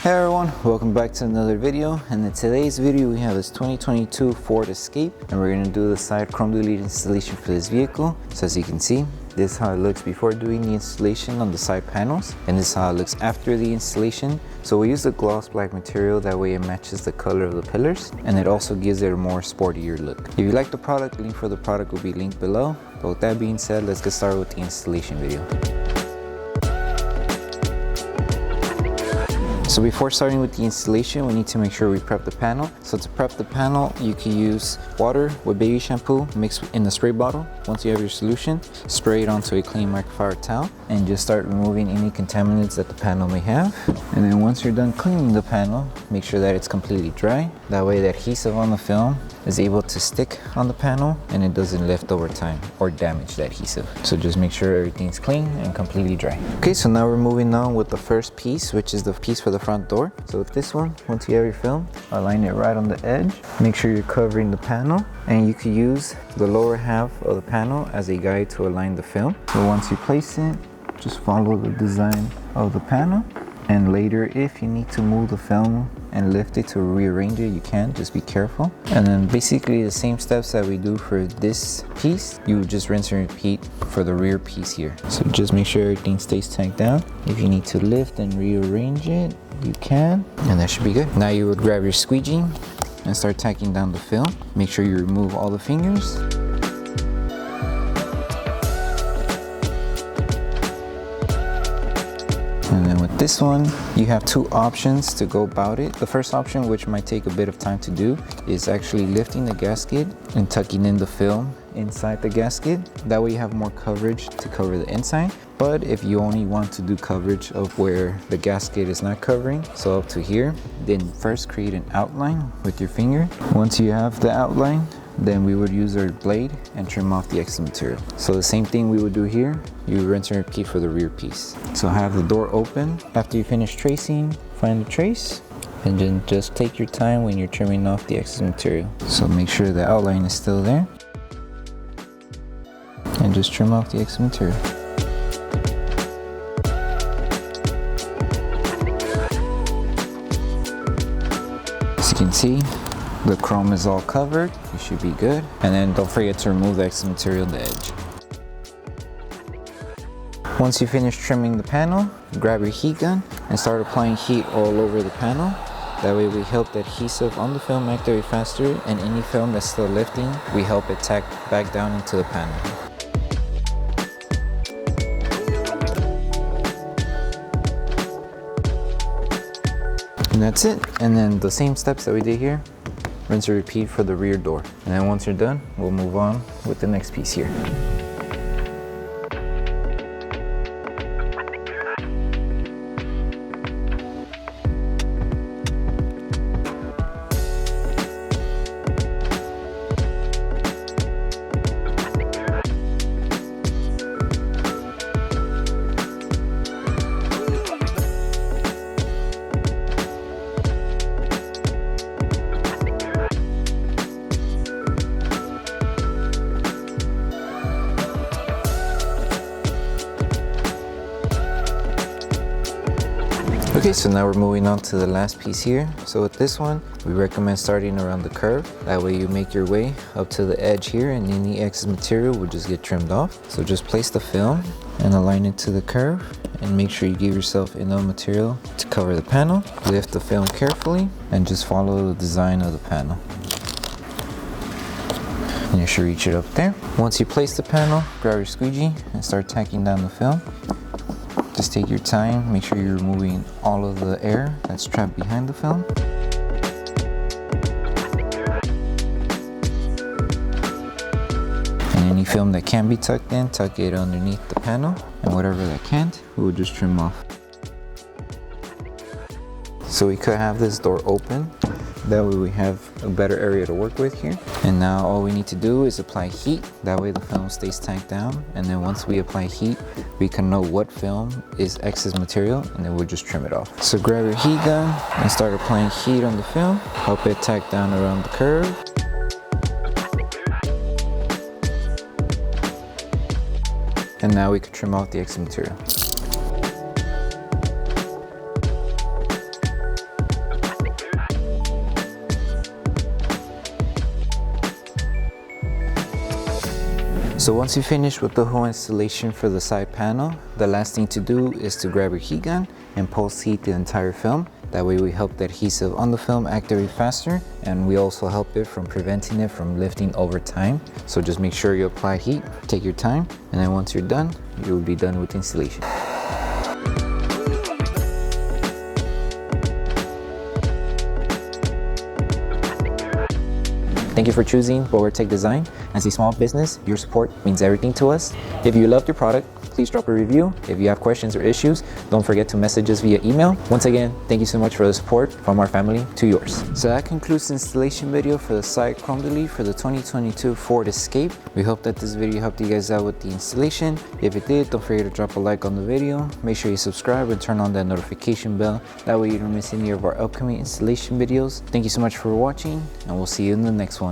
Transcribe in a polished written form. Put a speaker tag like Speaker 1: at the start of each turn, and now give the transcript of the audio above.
Speaker 1: Hey everyone, welcome back to another video, and in today's video we have this 2022 Ford Escape and we're going to do the side chrome delete installation for this vehicle. So as you can see, this is how it looks before doing the installation on the side panels, and this is how it looks after the installation. So we use the gloss black material, that way it matches the color of the pillars and it also gives it a more sportier look. If you like the product, link for the product will be linked below. But with that being said, let's get started with the installation video. So before starting with the installation, we need to make sure we prep the panel. So to prep the panel, you can use water with baby shampoo mixed in the spray bottle. Once you have your solution, spray it onto a clean microfiber towel and just start removing any contaminants that the panel may have. And then once you're done cleaning the panel, make sure that it's completely dry. That way the adhesive on the film is able to stick on the panel and it doesn't lift over time or damage the adhesive. So just make sure everything's clean and completely dry. Okay, so now we're moving on with the first piece, which is the piece for the front door. So with this one, once you have your film, align it right on the edge. Make sure you're covering the panel, and you can use the lower half of the panel as a guide to align the film. So once you place it, just follow the design of the panel. And later, if you need to move the film and lift it to rearrange it, you can, just be careful. And then basically the same steps that we do for this piece, you would just rinse and repeat for the rear piece here. So just make sure everything stays tacked down. If you need to lift and rearrange it, you can, and that should be good. Now you would grab your squeegee and start tacking down the film. Make sure you remove all the fingers. And then with this one, you have two options to go about it. The first option, which might take a bit of time to do, is actually lifting the gasket and tucking in the film inside the gasket. That way you have more coverage to cover the inside. But if you only want to do coverage of where the gasket is not covering, so up to here, then first create an outline with your finger. Once you have the outline, then we would use our blade and trim off the excess material. So the same thing we would do here, you rinse and repeat for the rear piece. So have the door open. After you finish tracing, find the trace, and then just take your time when you're trimming off the excess material. So make sure the outline is still there, and just trim off the excess material. As you can see, the chrome is all covered. You should be good. And then don't forget to remove the excess material on the edge. Once you finish trimming the panel, grab your heat gun and start applying heat all over the panel. That way we help the adhesive on the film activate faster, and any film that's still lifting, we help it tack back down into the panel. And that's it. And then the same steps that we did here, rinse and repeat for the rear door. And then once you're done, we'll move on with the next piece here. Okay, so now we're moving on to the last piece here. So with this one, we recommend starting around the curve. That way you make your way up to the edge here, and any excess material will just get trimmed off. So just place the film and align it to the curve, and make sure you give yourself enough material to cover the panel. Lift the film carefully and just follow the design of the panel. And you should reach it up there. Once you place the panel, grab your squeegee and start tacking down the film. Just take your time, make sure you're removing all of the air that's trapped behind the film. And any film that can be tucked in, tuck it underneath the panel. And whatever that can't, we will just trim off. So we could have this door open. That way we have a better area to work with here. And now all we need to do is apply heat. That way the film stays tacked down. And then once we apply heat, we can know what film is excess material, and then we'll just trim it off. So grab your heat gun and start applying heat on the film. Help it tack down around the curve. And now we can trim off the excess material. So once you finish with the whole installation for the side panel, the last thing to do is to grab your heat gun and pulse heat the entire film. That way we help the adhesive on the film activate faster, and we also help it from preventing it from lifting over time. So just make sure you apply heat, take your time, and then once you're done, you'll be done with installation. Thank you for choosing Bogar Tech Design. As a small business, your support means everything to us. If you loved your product, please drop a review. If you have questions or issues, don't forget to message us via email. Once again, thank you so much for the support from our family to yours. So that concludes the installation video for the side chrome delete for the 2022 Ford Escape. We hope that this video helped you guys out with the installation. If it did, don't forget to drop a like on the video. Make sure you subscribe and turn on that notification bell. That way you don't miss any of our upcoming installation videos. Thank you so much for watching, and we'll see you in the next one.